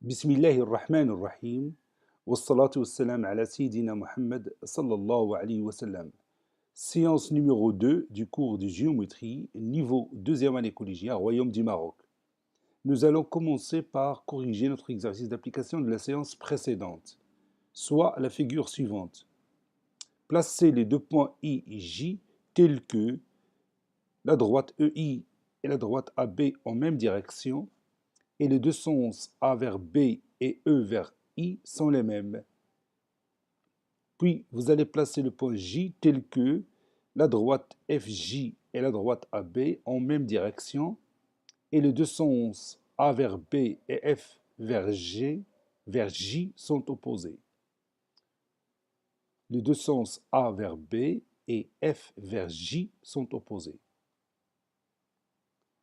بسم الله الرحمن الرحيم والصلاة والسلام على سيدنا Muhammad sallallahu alayhi wa sallam. Séance numéro 2 du cours de géométrie, niveau deuxième année collégiale, Royaume du Maroc. Nous allons commencer par corriger notre exercice d'application de la séance précédente, soit la figure suivante. Placez les deux points I et J tels que la droite EI et la droite AB en même direction, et les deux sens A vers B et E vers I sont les mêmes. Puis, vous allez placer le point J tel que la droite FJ et la droite AB en même direction, et les deux sens A vers B et F vers J sont opposés. Les deux sens A vers B et F vers J sont opposés.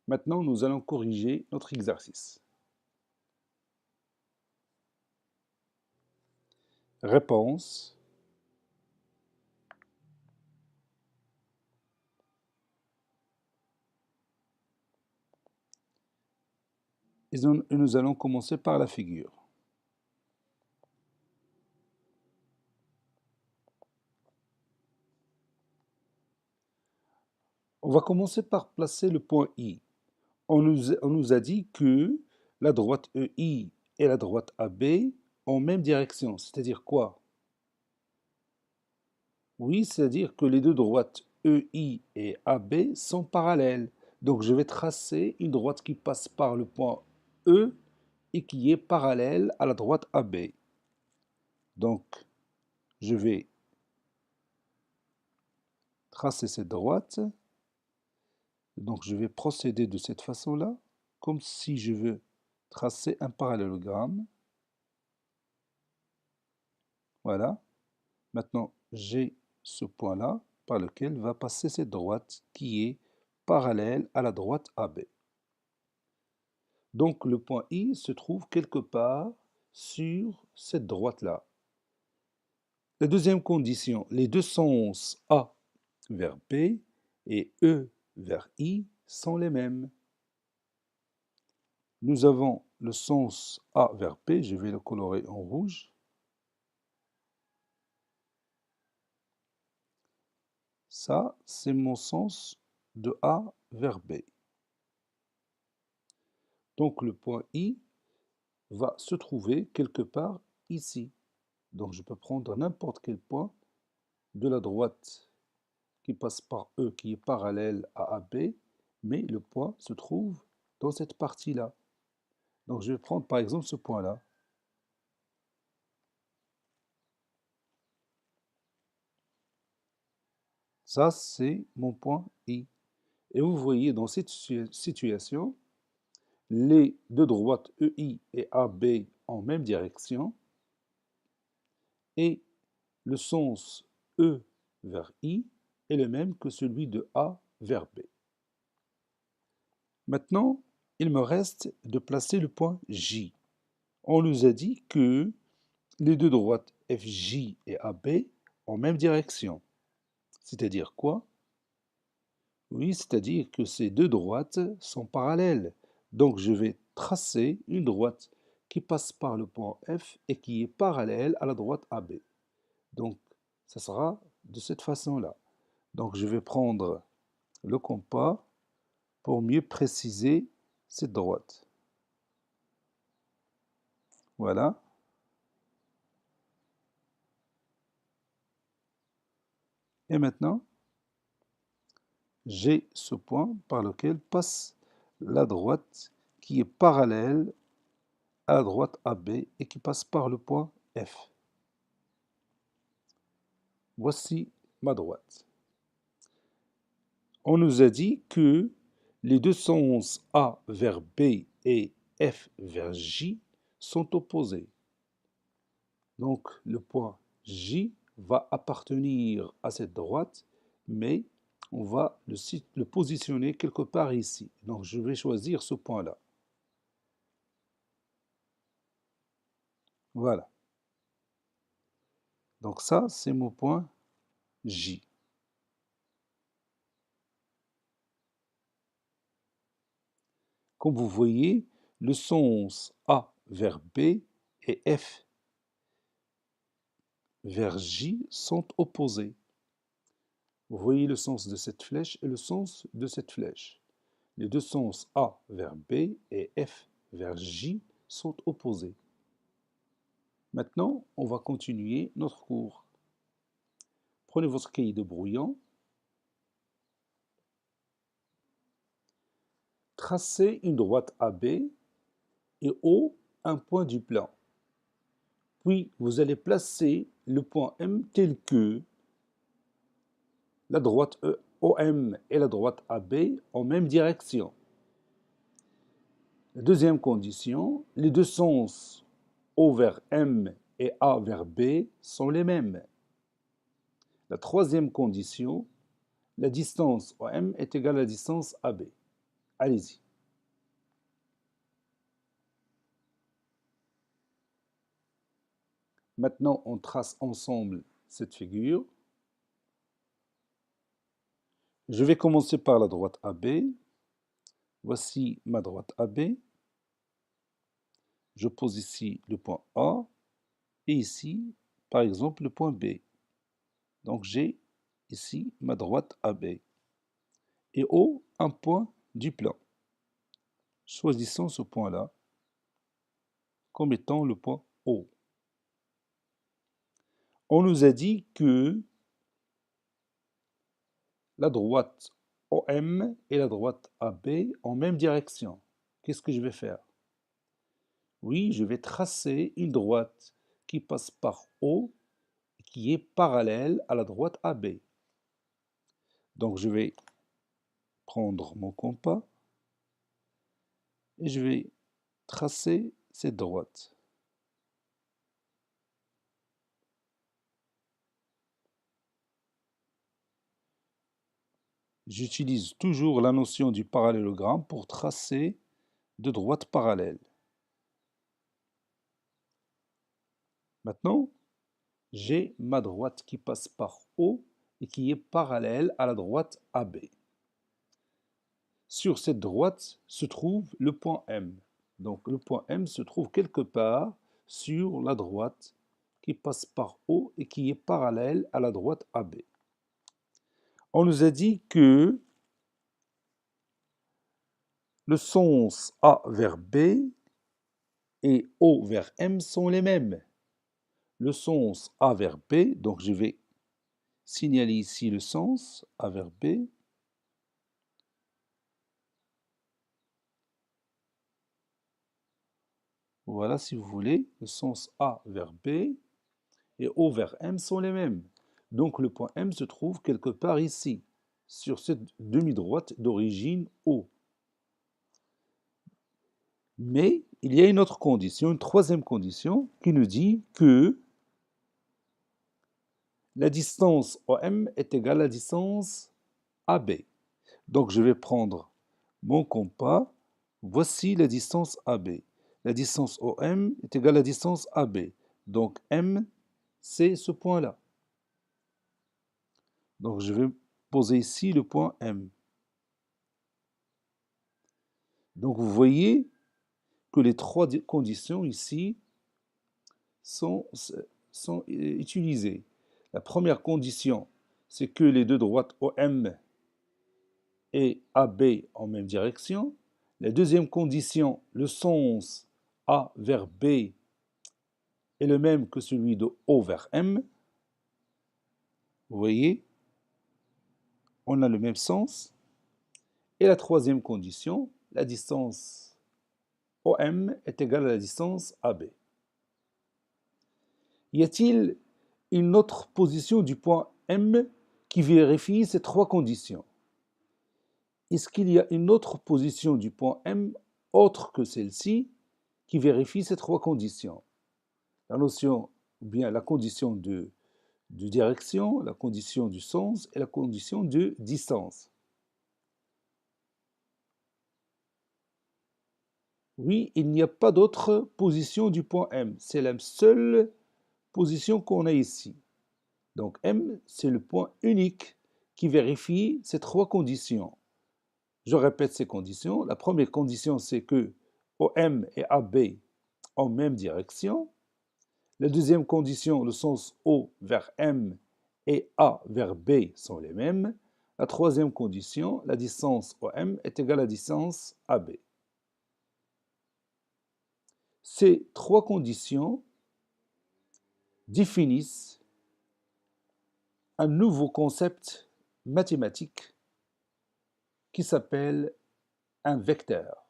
Maintenant, nous allons corriger notre exercice. Réponse. Et nous allons commencer par la figure. On va commencer par placer le point I. On nous a dit que la droite EI et la droite AB en même direction. C'est-à-dire quoi? Oui, c'est-à-dire que les deux droites EI et AB sont parallèles. Donc je vais tracer une droite qui passe par le point E et qui est parallèle à la droite AB. Donc je vais tracer cette droite. Donc je vais procéder de cette façon-là, comme si je veux tracer un parallélogramme. Voilà. Maintenant, j'ai ce point-là par lequel va passer cette droite qui est parallèle à la droite AB. Donc le point I se trouve quelque part sur cette droite-là. La deuxième condition, les deux sens A vers B et E vers I sont les mêmes. Nous avons le sens A vers B, je vais le colorer en rouge. Ça, c'est mon sens de A vers B. Donc le point I va se trouver quelque part ici. Donc je peux prendre n'importe quel point de la droite qui passe par E, qui est parallèle à AB, mais le point se trouve dans cette partie-là. Donc je vais prendre par exemple ce point-là. Ça, c'est mon point I. Et vous voyez, dans cette situation, les deux droites EI et AB en même direction, et le sens E vers I est le même que celui de A vers B. Maintenant, il me reste de placer le point J. On nous a dit que les deux droites FJ et AB en même direction. C'est-à-dire quoi? Oui, c'est-à-dire que ces deux droites sont parallèles. Donc je vais tracer une droite qui passe par le point F et qui est parallèle à la droite AB. Donc ça sera de cette façon-là. Donc je vais prendre le compas pour mieux préciser cette droite. Voilà. Et maintenant, j'ai ce point par lequel passe la droite qui est parallèle à la droite AB et qui passe par le point F. Voici ma droite. On nous a dit que les deux sens A vers B et F vers J sont opposés. Donc le point J va appartenir à cette droite, mais on va le positionner quelque part ici. Donc je vais choisir ce point-là. Voilà. Donc ça, c'est mon point J. Comme vous voyez, le sens A vers B et F vers J sont opposés. Vous voyez le sens de cette flèche et le sens de cette flèche. Les deux sens A vers B et F vers J sont opposés. Maintenant, on va continuer notre cours. Prenez votre cahier de brouillon. Tracez une droite AB et O un point du plan. Puis, vous allez placer le point M tel que la droite OM et la droite AB en même direction. La deuxième condition, les deux sens O vers M et A vers B sont les mêmes. La troisième condition, la distance OM est égale à la distance AB. Allez-y. Maintenant, on trace ensemble cette figure. Je vais commencer par la droite AB. Voici ma droite AB. Je pose ici le point A et ici, par exemple, le point B. Donc j'ai ici ma droite AB. Et O, un point du plan. Choisissons ce point-là comme étant le point O. On nous a dit que la droite OM et la droite AB en même direction. Qu'est-ce que je vais faire? Oui, je vais tracer une droite qui passe par O et qui est parallèle à la droite AB. Donc je vais prendre mon compas et je vais tracer cette droite. J'utilise toujours la notion du parallélogramme pour tracer deux droites parallèles. Maintenant, j'ai ma droite qui passe par O et qui est parallèle à la droite AB. Sur cette droite se trouve le point M. Donc le point M se trouve quelque part sur la droite qui passe par O et qui est parallèle à la droite AB. On nous a dit que le sens A vers B et O vers M sont les mêmes. Le sens A vers B, donc je vais signaler ici le sens A vers B. Voilà, si vous voulez, le sens A vers B et O vers M sont les mêmes. Donc le point M se trouve quelque part ici, sur cette demi-droite d'origine O. Mais il y a une autre condition, une troisième condition, qui nous dit que la distance OM est égale à la distance AB. Donc je vais prendre mon compas. Voici la distance AB. La distance OM est égale à la distance AB. Donc M, c'est ce point-là. Donc je vais poser ici le point M. Donc vous voyez que les trois conditions ici sont utilisées. La première condition, c'est que les deux droites OM et AB en même direction. La deuxième condition, le sens A vers B est le même que celui de O vers M. Vous voyez, on a le même sens. Et la troisième condition, la distance OM est égale à la distance AB. Y a-t-il une autre position du point M qui vérifie ces trois conditions? Est-ce qu'il y a une autre position du point M autre que celle-ci qui vérifie ces trois conditions? La notion, ou bien la condition de direction, la condition du sens et la condition de distance. Oui, il n'y a pas d'autre position du point M. C'est la seule position qu'on a ici. Donc M, c'est le point unique qui vérifie ces trois conditions. Je répète ces conditions. La première condition, c'est que OM et AB en même direction. La deuxième condition, le sens O vers M et A vers B sont les mêmes. La troisième condition, la distance OM est égale à la distance AB. Ces trois conditions définissent un nouveau concept mathématique qui s'appelle un vecteur.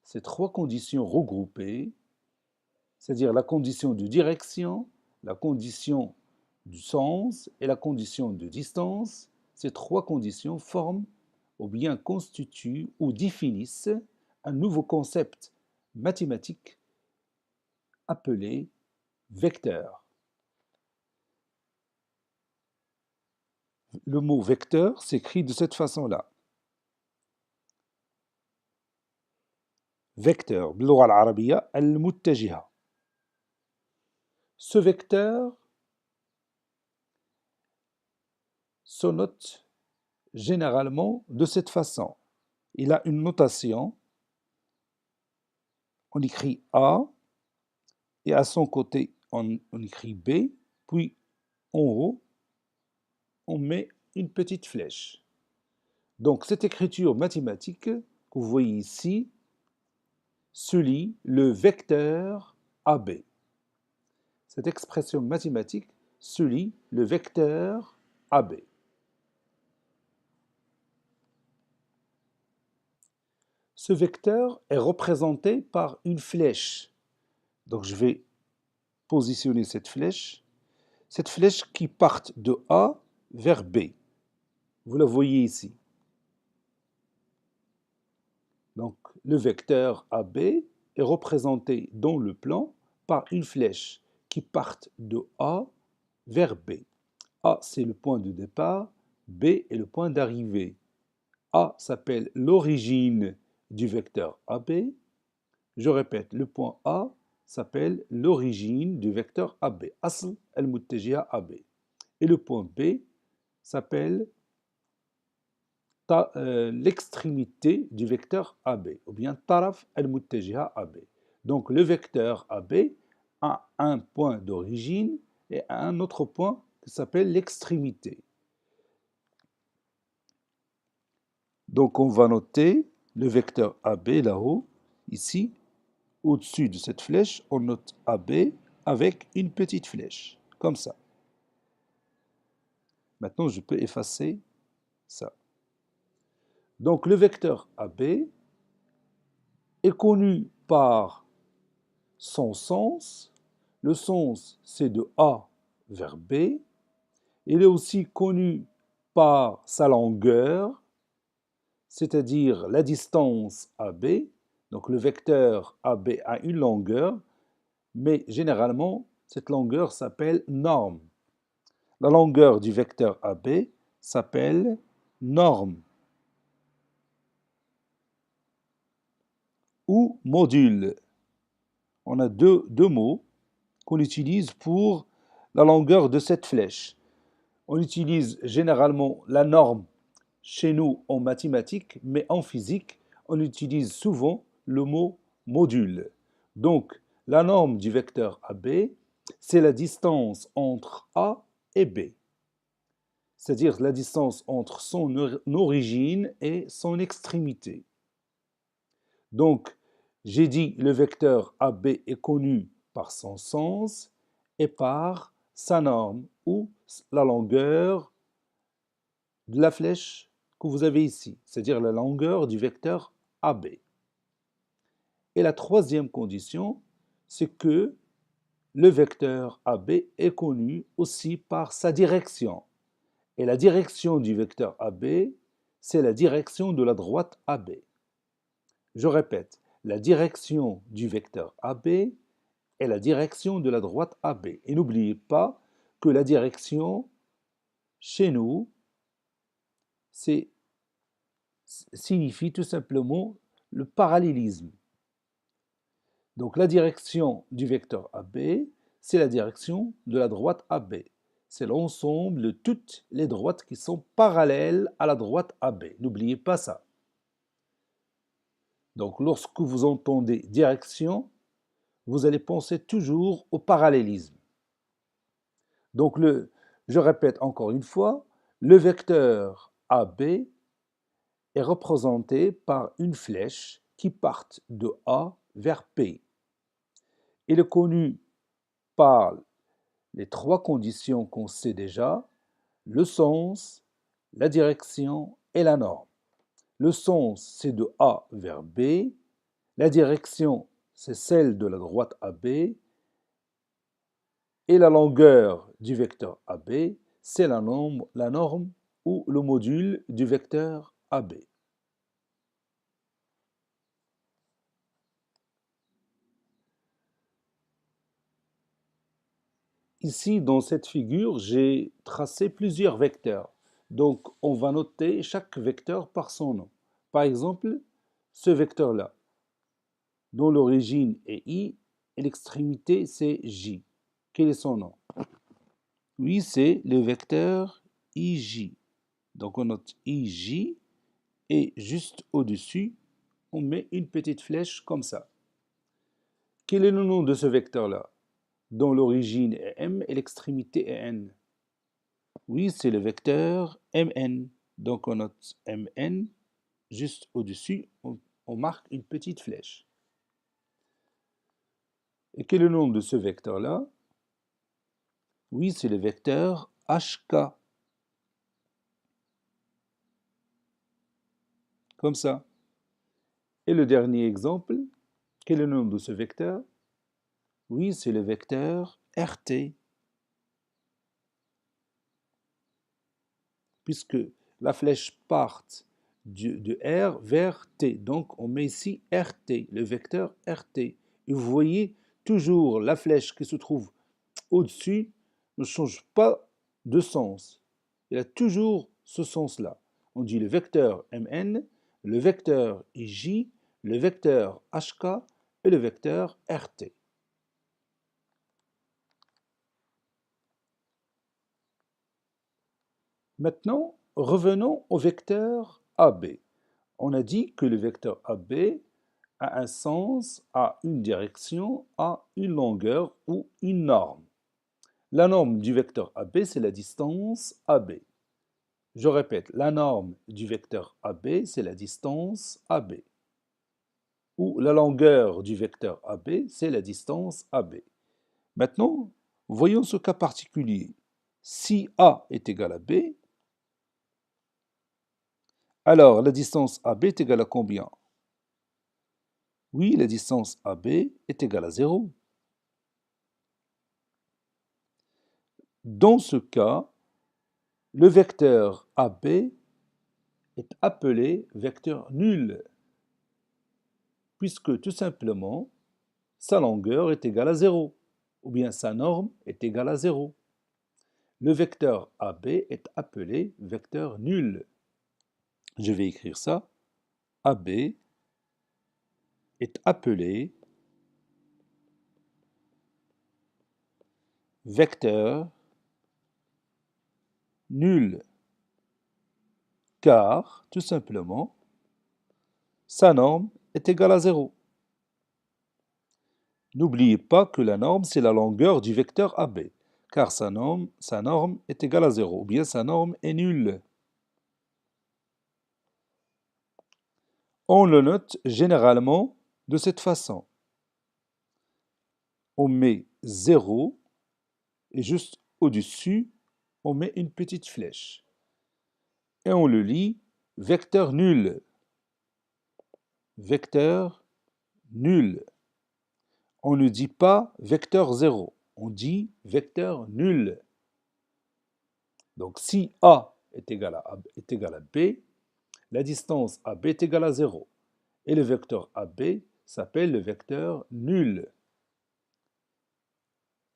Ces trois conditions regroupées, c'est-à-dire la condition de direction, la condition du sens et la condition de distance, ces trois conditions forment ou bien constituent ou définissent un nouveau concept mathématique appelé vecteur. Le mot vecteur s'écrit de cette façon-là. Vecteur, باللغة العربية المتجهة. Ce vecteur se note généralement de cette façon. Il a une notation. On écrit A et à son côté on écrit B, puis en haut on met une petite flèche. Donc cette écriture mathématique que vous voyez ici se lit le vecteur AB. Cette expression mathématique se lit le vecteur AB. Ce vecteur est représenté par une flèche. Donc je vais positionner cette flèche qui part de A vers B. Vous la voyez ici. Donc le vecteur AB est représenté dans le plan par une flèche qui part de A vers B. A, c'est le point de départ, B est le point d'arrivée. A s'appelle l'origine du vecteur AB. Je répète, le point A s'appelle l'origine du vecteur AB, asl al-muttajiha AB. Et le point B s'appelle l'extrémité du vecteur AB, ou bien taraf al-muttajiha AB. Donc le vecteur AB a un point d'origine et un autre point qui s'appelle l'extrémité. Donc on va noter le vecteur AB là-haut, ici, au-dessus de cette flèche, on note AB avec une petite flèche, comme ça. Maintenant, je peux effacer ça. Donc le vecteur AB est connu par son sens. Le sens, c'est de A vers B. Il est aussi connu par sa longueur, c'est-à-dire la distance AB. Donc le vecteur AB a une longueur, mais généralement, cette longueur s'appelle norme. La longueur du vecteur AB s'appelle norme ou module. On a deux mots qu'on utilise pour la longueur de cette flèche. On utilise généralement la norme chez nous en mathématiques, mais en physique, on utilise souvent le mot module. Donc, la norme du vecteur AB, c'est la distance entre A et B, c'est-à-dire la distance entre son origine et son extrémité. Donc, j'ai dit le vecteur AB est connu par son sens et par sa norme ou la longueur de la flèche que vous avez ici, c'est-à-dire la longueur du vecteur AB. Et la troisième condition, c'est que le vecteur AB est connu aussi par sa direction. Et la direction du vecteur AB, c'est la direction de la droite AB. Je répète, la direction du vecteur AB est la direction de la droite AB. Et n'oubliez pas que la direction, chez nous, signifie tout simplement le parallélisme. Donc la direction du vecteur AB, c'est la direction de la droite AB. C'est l'ensemble de toutes les droites qui sont parallèles à la droite AB. N'oubliez pas ça. Donc lorsque vous entendez direction, vous allez penser toujours au parallélisme. Donc, je répète encore une fois, le vecteur AB est représenté par une flèche qui part de A vers P. Il est connu par les trois conditions qu'on sait déjà, le sens, la direction et la norme. Le sens, c'est de A vers B. La direction, c'est celle de la droite AB. Et la longueur du vecteur AB, c'est la norme ou le module du vecteur AB. Ici, dans cette figure, j'ai tracé plusieurs vecteurs. Donc, on va noter chaque vecteur par son nom. Par exemple, ce vecteur-là, dont l'origine est I et l'extrémité c'est J. Quel est son nom? Oui, c'est le vecteur IJ. Donc, on note IJ et juste au-dessus, on met une petite flèche comme ça. Quel est le nom de ce vecteur-là, dont l'origine est M et l'extrémité est N? Oui, c'est le vecteur Mn. Donc on note Mn, juste au-dessus, on marque une petite flèche. Et quel est le nom de ce vecteur-là? Oui, c'est le vecteur HK. Comme ça. Et le dernier exemple, quel est le nom de ce vecteur? Oui, c'est le vecteur RT. Puisque la flèche part de R vers T. Donc on met ici RT, le vecteur RT. Et vous voyez toujours la flèche qui se trouve au-dessus ne change pas de sens. Il a toujours ce sens-là. On dit le vecteur Mn, le vecteur IJ, le vecteur HK et le vecteur RT. Maintenant, revenons au vecteur AB. On a dit que le vecteur AB a un sens, a une direction, a une longueur ou une norme. La norme du vecteur AB, c'est la distance AB. Je répète, la norme du vecteur AB, c'est la distance AB. Ou la longueur du vecteur AB, c'est la distance AB. Maintenant, voyons ce cas particulier. Si A est égal à B, alors la distance AB est égale à combien? Oui, la distance AB est égale à 0. Dans ce cas, le vecteur AB est appelé vecteur nul, puisque tout simplement, sa longueur est égale à 0, ou bien sa norme est égale à 0. Le vecteur AB est appelé vecteur nul. Je vais écrire ça. AB est appelé vecteur nul, car, tout simplement, sa norme est égale à 0. N'oubliez pas que la norme, c'est la longueur du vecteur AB, car sa norme est égale à 0, ou bien sa norme est nulle. On le note généralement de cette façon. On met 0 et juste au-dessus, on met une petite flèche. Et on le lit vecteur nul. Vecteur nul. On ne dit pas vecteur 0, on dit vecteur nul. Donc si A est égal à B, la distance AB est égale à 0. Et le vecteur AB s'appelle le vecteur nul.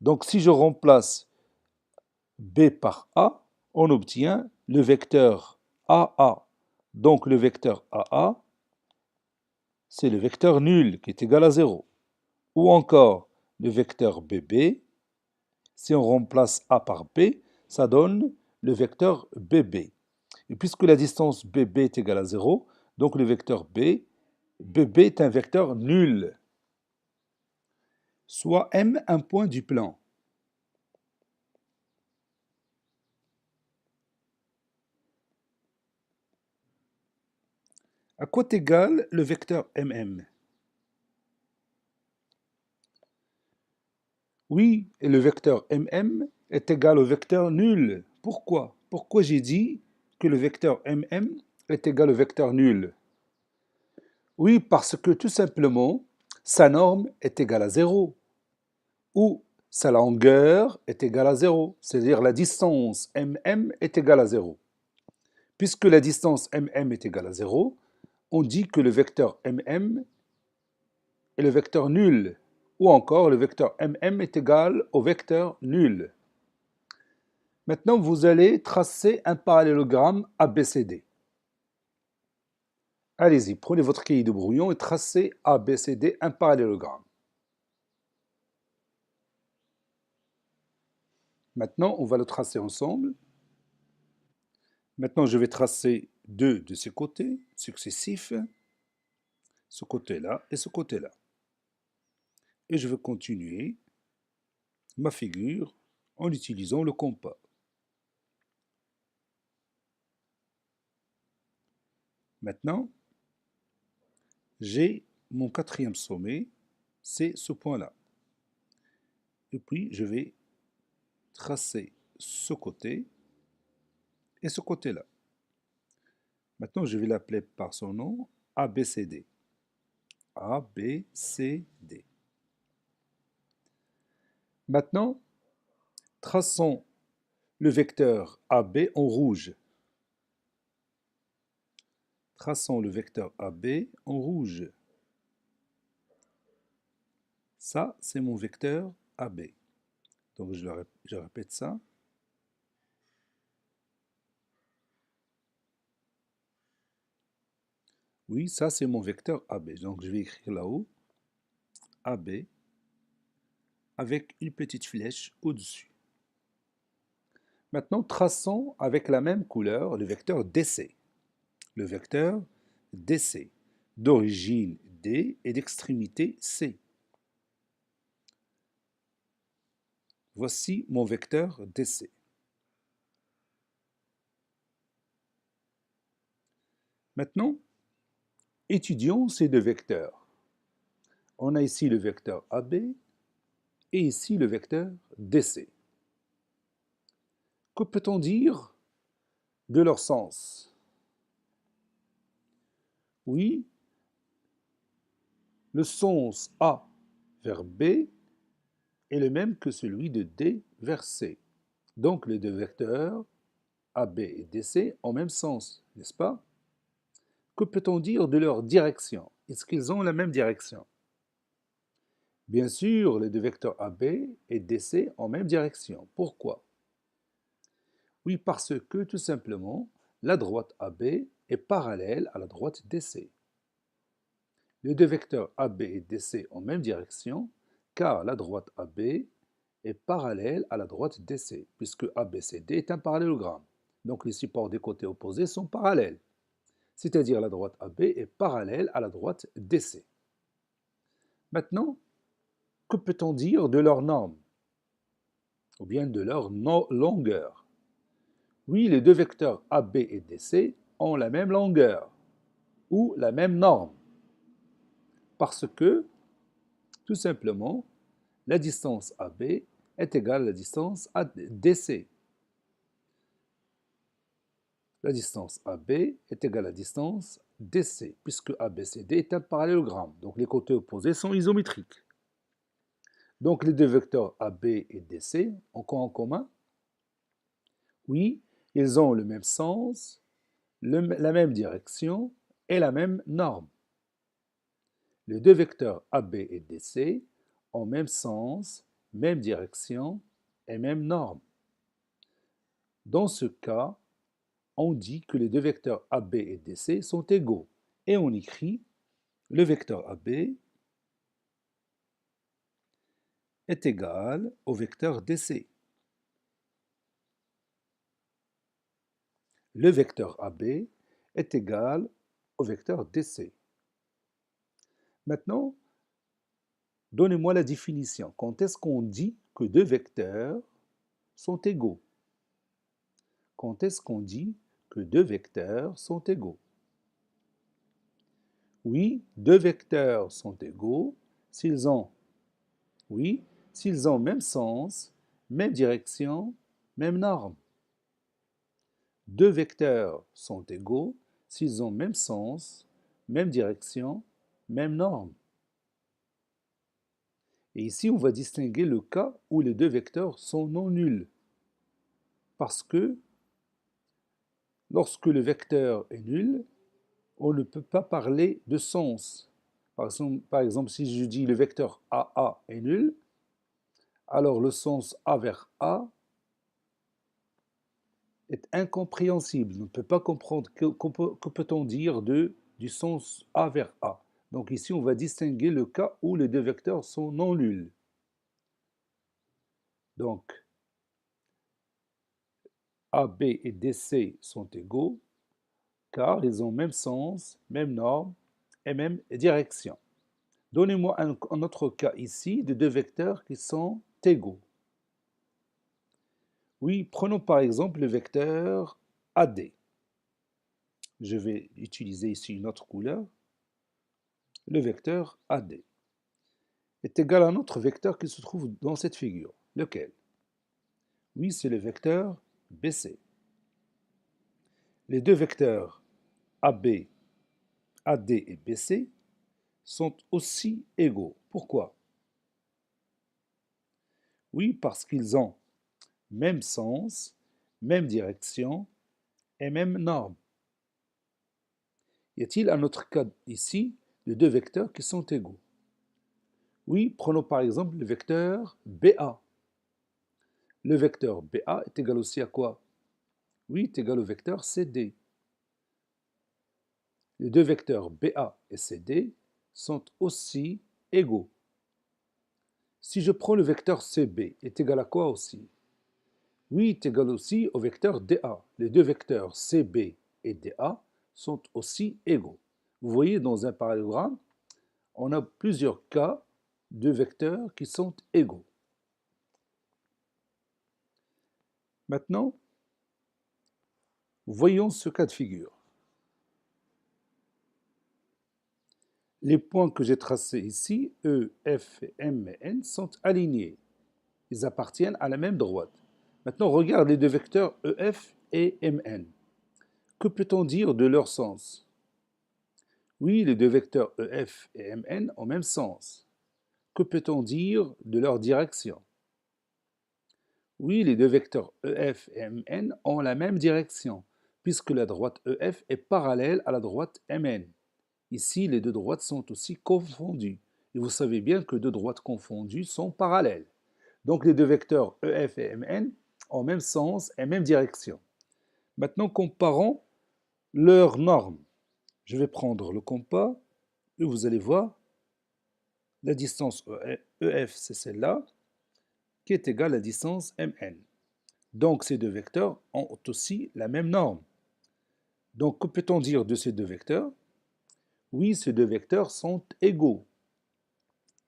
Donc si je remplace B par A, on obtient le vecteur AA. Donc le vecteur AA, c'est le vecteur nul qui est égal à 0. Ou encore le vecteur BB, si on remplace A par B, ça donne le vecteur BB. Et puisque la distance BB est égale à 0, donc le vecteur BB est un vecteur nul. soit M un point du plan. À quoi est égal le vecteur MM? Oui, et le vecteur MM est égal au vecteur nul. Pourquoi? Pourquoi j'ai dit que le vecteur MM est égal au vecteur nul? Oui, parce que tout simplement, sa norme est égale à 0, ou sa longueur est égale à 0, c'est-à-dire la distance MM est égale à 0. Puisque la distance MM est égale à 0, on dit que le vecteur MM est le vecteur nul, ou encore le vecteur MM est égal au vecteur nul. Maintenant, vous allez tracer un parallélogramme ABCD. Allez-y, prenez votre cahier de brouillon et tracez ABCD un parallélogramme. Maintenant, on va le tracer ensemble. Maintenant, je vais tracer deux de ces côtés successifs, ce côté-là et ce côté-là. Et je vais continuer ma figure en utilisant le compas. Maintenant, j'ai mon quatrième sommet, c'est ce point-là. Et puis, je vais tracer ce côté et ce côté-là. Maintenant, je vais l'appeler par son nom ABCD. ABCD. Maintenant, traçons le vecteur AB en rouge. Traçons le vecteur AB en rouge. Ça, c'est mon vecteur AB. Donc, je répète ça. Oui, ça, c'est mon vecteur AB. Donc, je vais écrire là-haut AB avec une petite flèche au-dessus. Maintenant, traçons avec la même couleur le vecteur DC. Le vecteur DC, d'origine D et d'extrémité C. Voici mon vecteur DC. Maintenant, étudions ces deux vecteurs. On a ici le vecteur AB et ici le vecteur DC. Que peut-on dire de leur sens? Oui, le sens A vers B est le même que celui de D vers C. Donc les deux vecteurs AB et DC ont le même sens, n'est-ce pas? Que peut-on dire de leur direction? Est-ce qu'ils ont la même direction? Bien sûr, les deux vecteurs AB et DC ont la même direction. Pourquoi? Oui, parce que tout simplement, la droite AB est parallèle à la droite DC. Les deux vecteurs AB et DC ont la même direction, car la droite AB est parallèle à la droite DC, puisque ABCD est un parallélogramme. Donc les supports des côtés opposés sont parallèles, c'est-à-dire la droite AB est parallèle à la droite DC. Maintenant, que peut-on dire de leur norme? Ou bien de leur longueur? Oui, les deux vecteurs AB et DC ont la même longueur, ou la même norme, parce que, tout simplement, la distance AB est égale à la distance DC. La distance AB est égale à la distance DC, puisque ABCD est un parallélogramme, donc les côtés opposés sont isométriques. Donc les deux vecteurs AB et DC ont quoi en commun? Oui, ils ont le même sens, la même direction et la même norme. Les deux vecteurs AB et DC ont même sens, même direction et même norme. Dans ce cas, on dit que les deux vecteurs AB et DC sont égaux et on écrit le vecteur AB est égal au vecteur DC. Le vecteur AB est égal au vecteur DC. Maintenant, Donnez-moi la définition. Quand est-ce qu'on dit que deux vecteurs sont égaux? Quand est-ce qu'on dit que deux vecteurs sont égaux? Oui, deux vecteurs sont égaux s'ils ont, oui, s'ils ont même sens, même direction, même norme. Deux vecteurs sont égaux s'ils ont même sens, même direction, même norme. Et ici, on va distinguer le cas où les deux vecteurs sont non nuls. Parce que lorsque le vecteur est nul, on ne peut pas parler de sens. Par exemple, si je dis le vecteur AA est nul, alors le sens A vers A est incompréhensible. On ne peut pas comprendre que peut-on dire du sens A vers A. Donc ici, on va distinguer le cas où les deux vecteurs sont non nuls. Donc, AB et DC sont égaux car ils ont même sens, même norme et même direction. Donnez-moi un autre cas ici de deux vecteurs qui sont égaux. Oui, prenons par exemple le vecteur AD. Je vais utiliser ici une autre couleur. Le vecteur AD est égal à un autre vecteur qui se trouve dans cette figure. Lequel? Oui, c'est le vecteur BC. Les deux vecteurs AB, AD et BC sont aussi égaux. Pourquoi? Oui, parce qu'ils ont même sens, même direction et même norme. Y a-t-il un autre cas ici de deux vecteurs qui sont égaux? Oui, prenons par exemple le vecteur BA. Le vecteur BA est égal aussi à quoi? Oui, est égal au vecteur CD. Les deux vecteurs BA et CD sont aussi égaux. Si je prends le vecteur CB, est égal à quoi aussi? Oui, est égal aussi au vecteur DA. Les deux vecteurs CB et DA sont aussi égaux. Vous voyez, dans un parallélogramme, on a plusieurs cas de vecteurs qui sont égaux. Maintenant, voyons ce cas de figure. Les points que j'ai tracés ici, E, F, M et N, sont alignés. Ils appartiennent à la même droite. Maintenant, regarde les deux vecteurs EF et MN. Que peut-on dire de leur sens? Oui, les deux vecteurs EF et MN ont même sens. Que peut-on dire de leur direction? Oui, les deux vecteurs EF et MN ont la même direction, puisque la droite EF est parallèle à la droite MN. Ici, les deux droites sont aussi confondues. Et vous savez bien que deux droites confondues sont parallèles. Donc les deux vecteurs EF et MN ont même sens et même direction. Maintenant, comparons leurs normes. Je vais prendre le compas et vous allez voir la distance EF, c'est celle-là, qui est égale à la distance MN. Donc ces deux vecteurs ont aussi la même norme. Donc que peut-on dire de ces deux vecteurs? Oui, ces deux vecteurs sont égaux.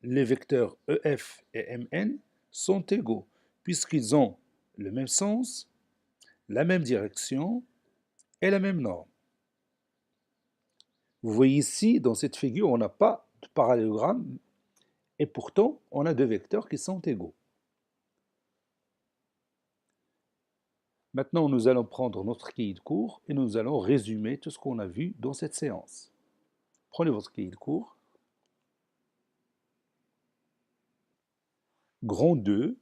Les vecteurs EF et MN sont égaux, puisqu'ils ont le même sens, la même direction et la même norme. Vous voyez ici, dans cette figure, on n'a pas de parallélogramme, et pourtant, on a deux vecteurs qui sont égaux. Maintenant, nous allons prendre notre cahier de cours et nous allons résumer tout ce qu'on a vu dans cette séance. Prenez votre cahier de cours. Grand 2,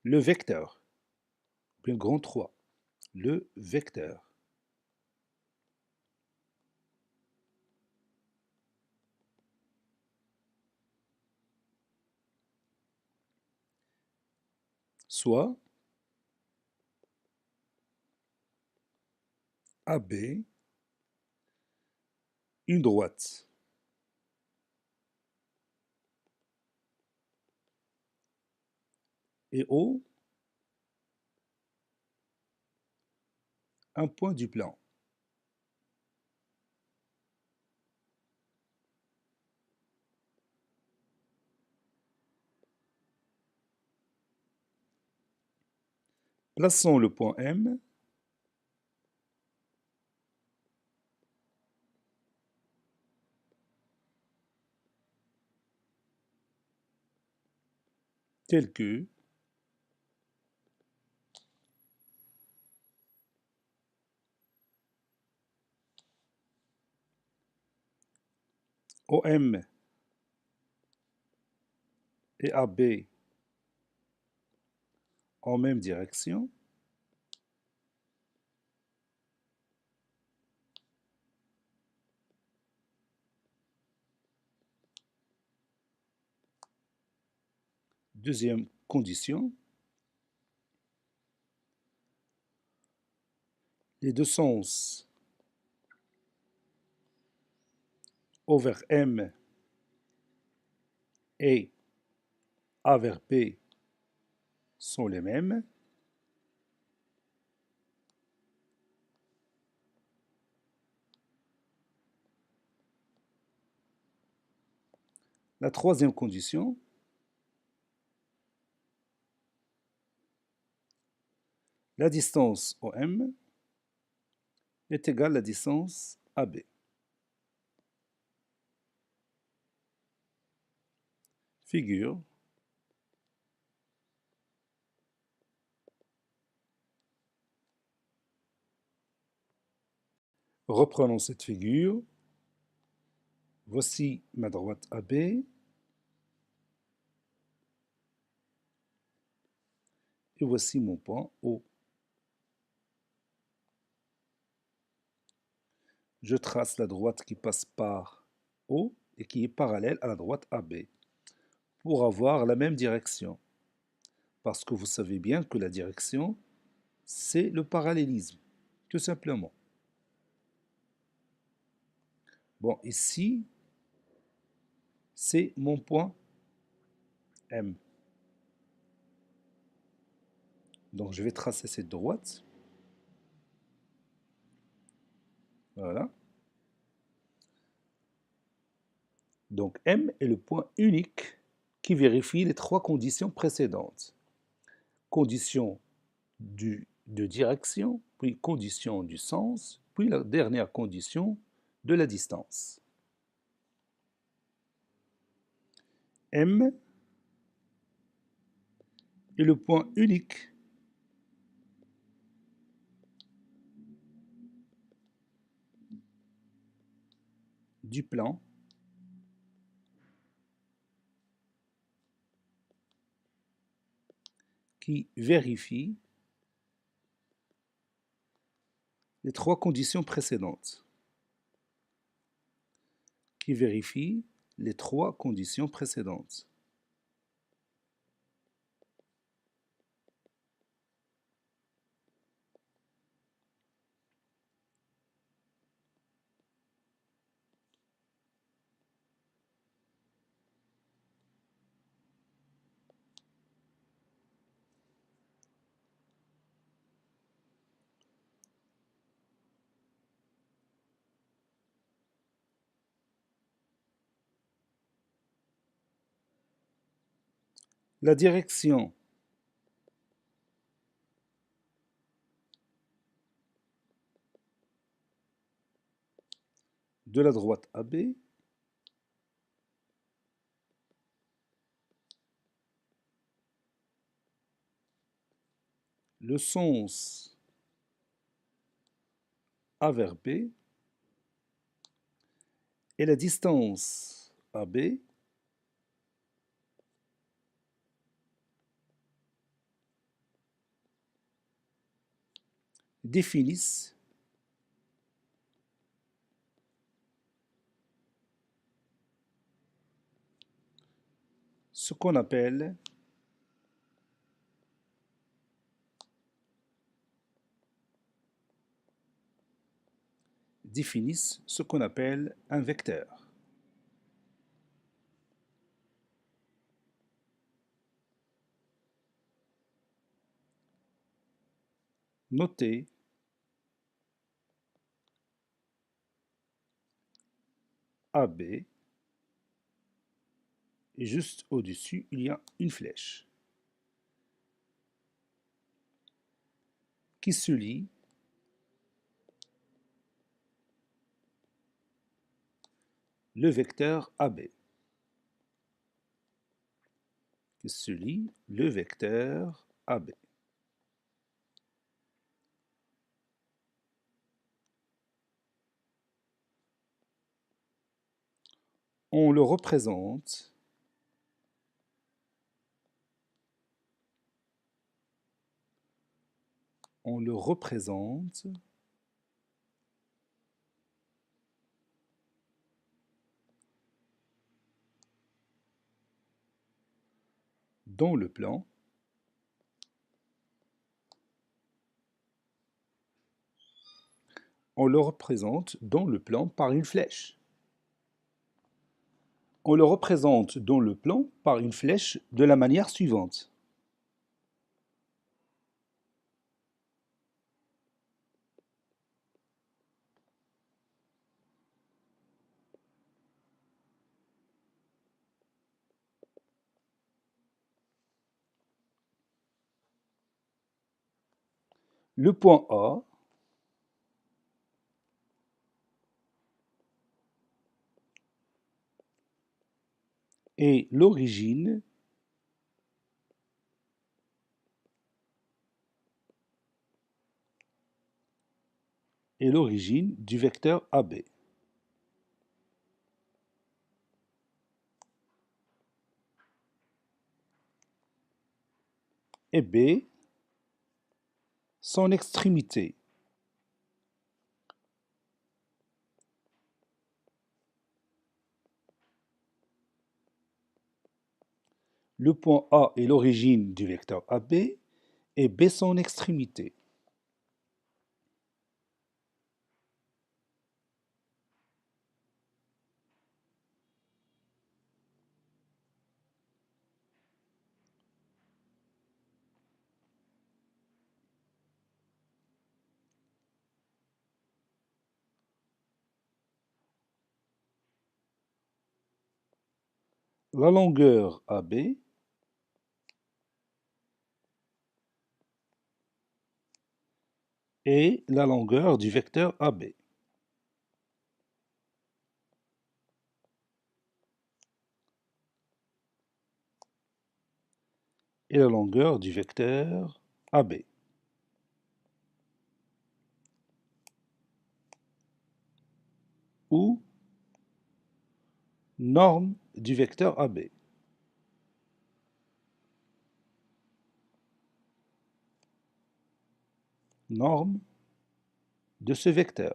le vecteur. Bien grand 3, le vecteur. Soit AB, une droite. Et O, un point du plan. Plaçons le point M tel que OM et AB en même direction, deuxième condition, les deux sens O vers M et A vers B sont les mêmes. La troisième condition, la distance OM est égale à la distance AB. Figure. Reprenons cette figure. Voici ma droite AB. Et voici mon point O. Je trace la droite qui passe par O et qui est parallèle à la droite AB pour avoir la même direction. Parce que vous savez bien que la direction, c'est le parallélisme, tout simplement. Bon, ici, c'est mon point M. Donc, je vais tracer cette droite. Voilà. Donc, M est le point unique qui vérifie les trois conditions précédentes. Condition de direction, puis condition du sens, puis la dernière condition de la distance. M est le point unique du plan qui vérifie les trois conditions précédentes. Qui vérifie les trois conditions précédentes. La direction de la droite AB le sens A vers B et la distance AB définissent ce qu'on appelle un vecteur. Notez AB et juste au-dessus, il y a une flèche. qui se lie le vecteur AB. Qui se lie le vecteur AB. On le représente dans le plan par une flèche. On le représente dans le plan par une flèche de la manière suivante. Le point A est l'origine du vecteur AB. Et B, son extrémité. Le point A est l'origine du vecteur AB et B son extrémité. La longueur AB est la longueur du vecteur AB. Et la longueur du vecteur AB. Ou norme du vecteur AB. Norme de ce vecteur.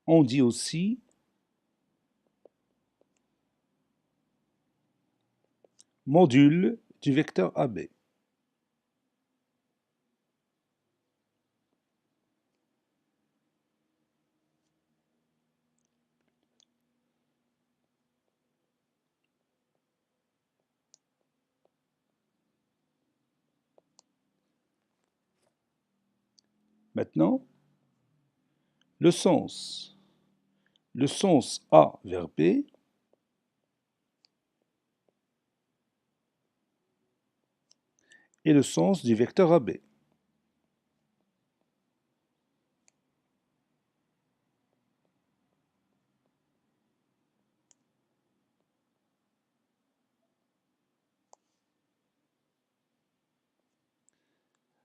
On dit aussi module du vecteur AB. Maintenant, le sens A vers B est le sens du vecteur AB.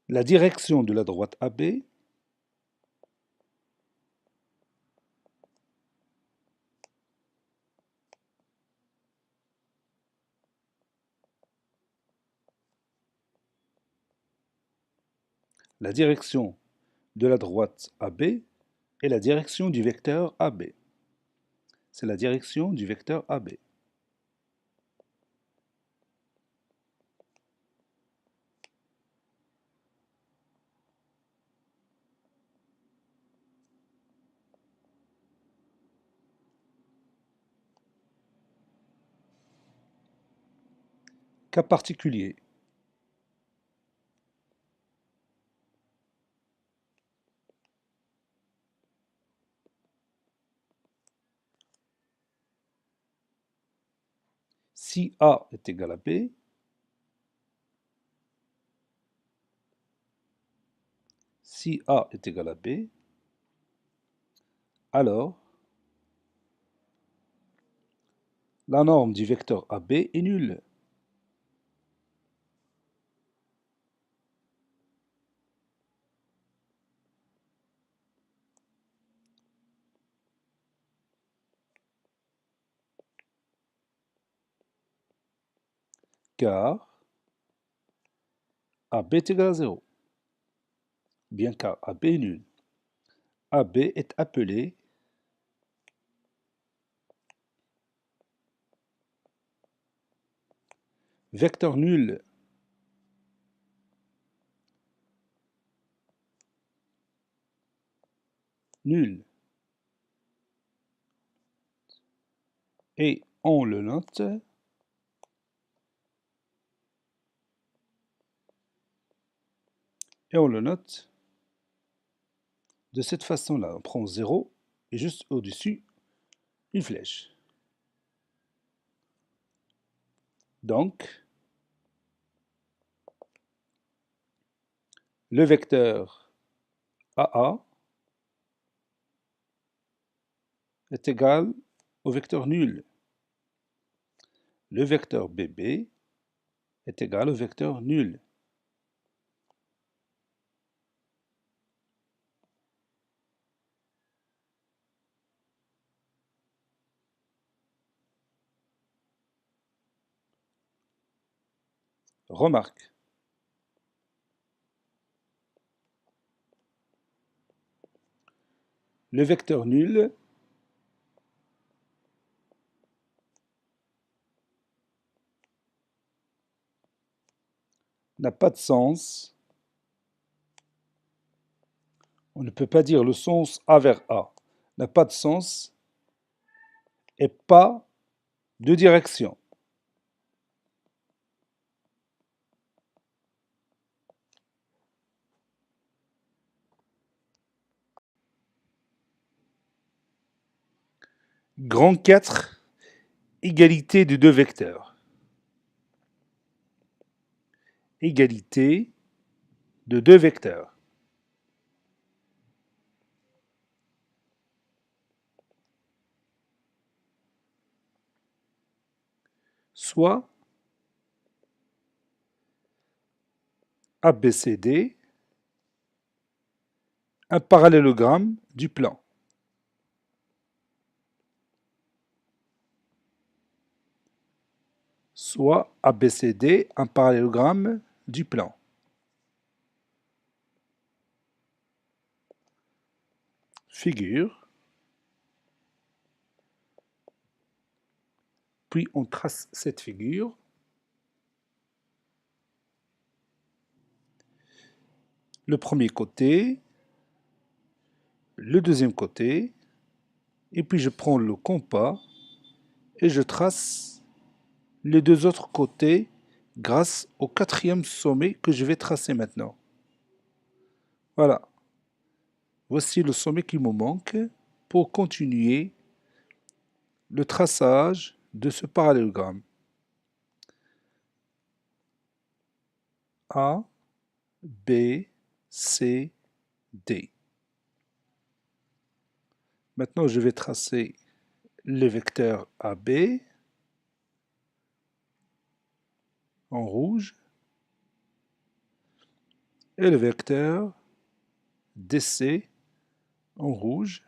La direction de la droite AB la direction de la droite AB est la direction du vecteur AB. C'est la direction du vecteur AB. Cas particulier. Si A est égal à B, si A est égal à B, alors la norme du vecteur AB est nulle. Car AB est égal à 0, bien car AB est nul. AB est appelé vecteur nul. Nul. Et on le note de cette façon-là. On prend 0 et juste au-dessus, une flèche. Donc, le vecteur AA est égal au vecteur nul. Le vecteur BB est égal au vecteur nul. Remarque, le vecteur nul n'a pas de sens. On ne peut pas dire le sens A vers A. N'a pas de sens et pas de direction. Grand 4, égalité de deux vecteurs. Égalité de deux vecteurs. Soit ABCD, un parallélogramme du plan. Soit ABCD, un parallélogramme du plan. Figure. Puis on trace cette figure. Le premier côté, le deuxième côté, et puis je prends le compas et je trace les deux autres côtés grâce au quatrième sommet que je vais tracer maintenant. Voilà. Voici le sommet qui me manque pour continuer le traçage de ce parallélogramme. A, B, C, D. Maintenant, je vais tracer les vecteurs AB en rouge et le vecteur DC en rouge.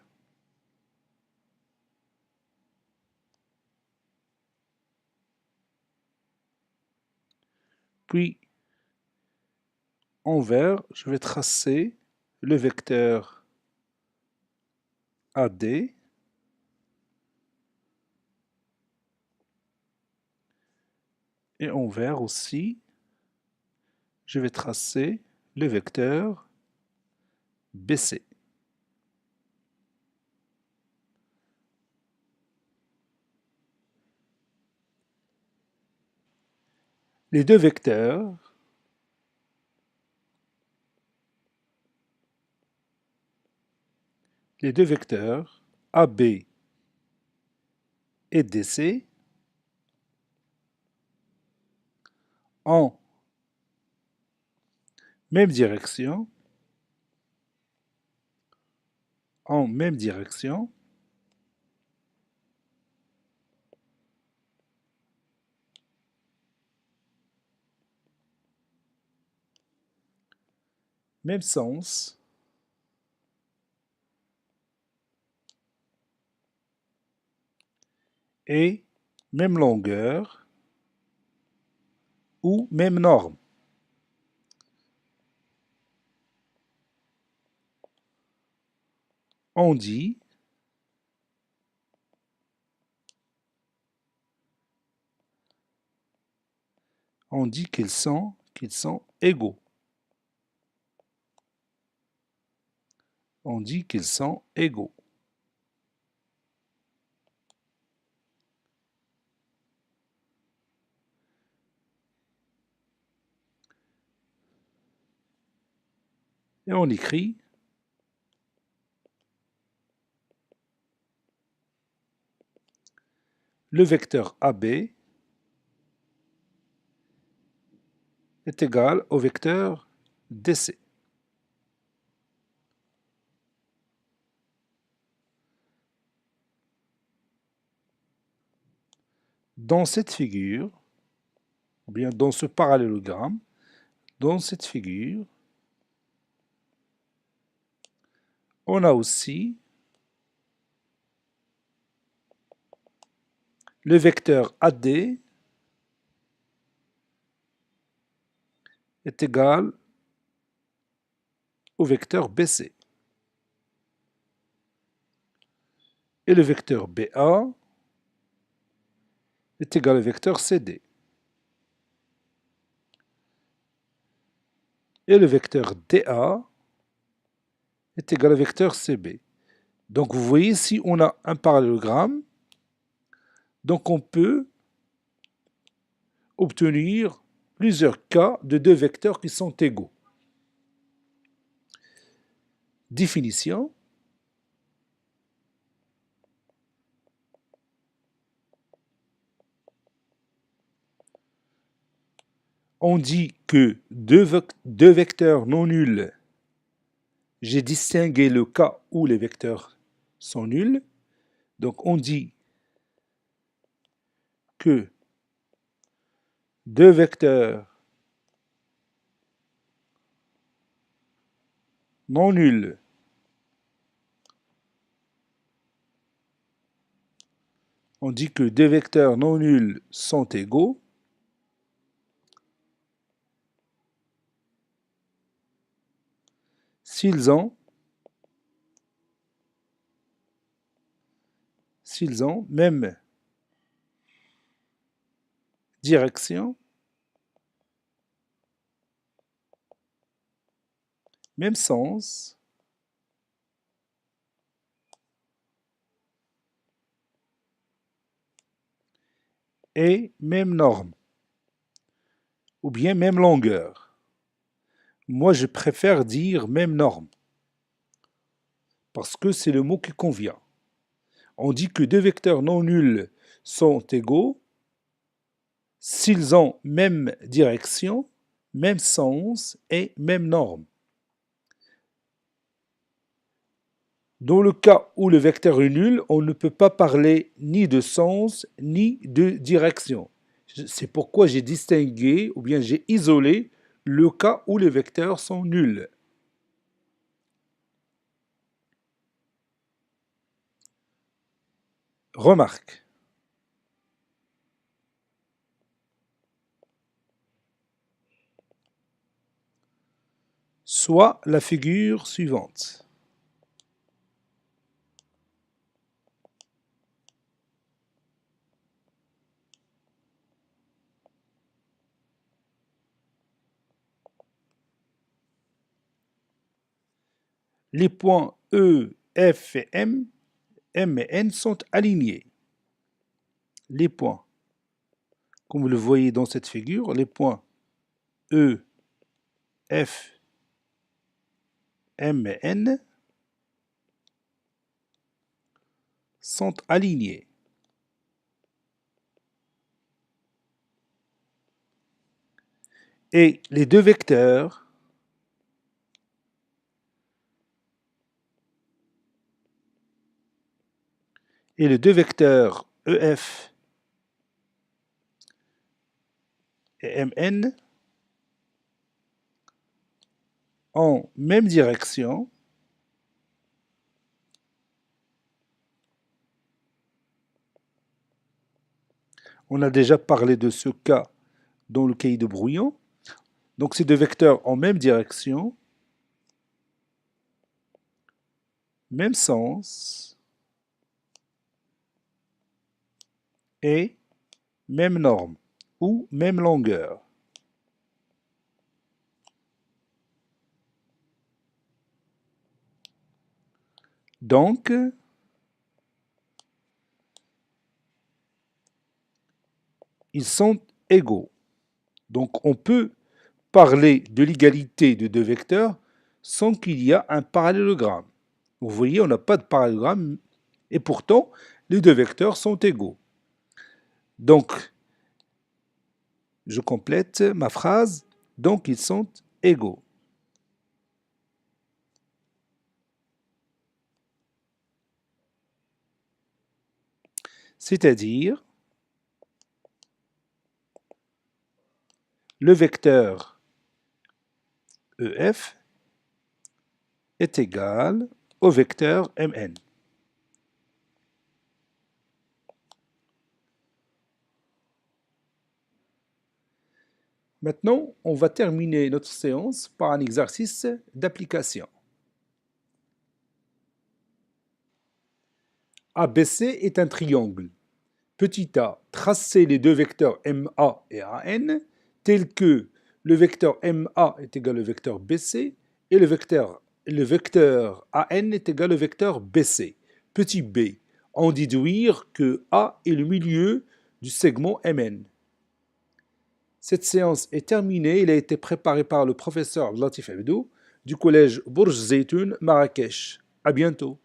Puis, en vert, je vais tracer le vecteur AD et en vert aussi, je vais tracer le vecteur BC. Les deux vecteurs AB et DC en même direction, même sens, et même longueur ou même norme. On dit qu'ils sont égaux. On dit qu'ils sont égaux. Et on écrit le vecteur AB est égal au vecteur DC. Dans cette figure, ou bien dans ce parallélogramme, dans cette figure, on a aussi le vecteur AD est égal au vecteur BC. Et le vecteur BA est égal au vecteur CD. Et le vecteur DA est égal au vecteur CB. Donc vous voyez, si on a un parallélogramme, donc on peut obtenir plusieurs cas de deux vecteurs qui sont égaux. Définition. On dit que deux vecteurs non nuls, j'ai distingué le cas où les vecteurs sont nuls. Donc on dit que deux vecteurs non nuls sont égaux s'ils ont même direction, même sens, et même norme, ou bien même longueur. Moi, je préfère dire même norme, parce que c'est le mot qui convient. On dit que deux vecteurs non nuls sont égaux s'ils ont même direction, même sens et même norme. Dans le cas où le vecteur est nul, on ne peut pas parler ni de sens ni de direction. C'est pourquoi j'ai distingué ou bien j'ai isolé le cas où les vecteurs sont nuls. Remarque. Soit la figure suivante. Les points E, F et M et N sont alignés. Les points, comme vous le voyez dans cette figure, les points E, F, M et N sont alignés. Et les deux vecteurs EF et MN en même direction, on a déjà parlé de ce cas dans le cahier de brouillon. Donc ces deux vecteurs en même direction, même sens et même norme ou même longueur. Donc, ils sont égaux. Donc on peut parler de l'égalité de deux vecteurs sans qu'il y ait un parallélogramme. Vous voyez, on n'a pas de parallélogramme et pourtant les deux vecteurs sont égaux. Donc, je complète ma phrase. Donc, ils sont égaux. C'est-à-dire, le vecteur EF est égal au vecteur MN. Maintenant, on va terminer notre séance par un exercice d'application. ABC est un triangle. Petit a, tracez les deux vecteurs MA et AN tels que le vecteur MA est égal au vecteur BC et le vecteur AN est égal au vecteur BC. Petit b, en déduire que A est le milieu du segment MN. Cette séance est terminée. Elle a été préparée par le professeur Latif Abdou du collège Bourj Zeytoun, Marrakech. À bientôt.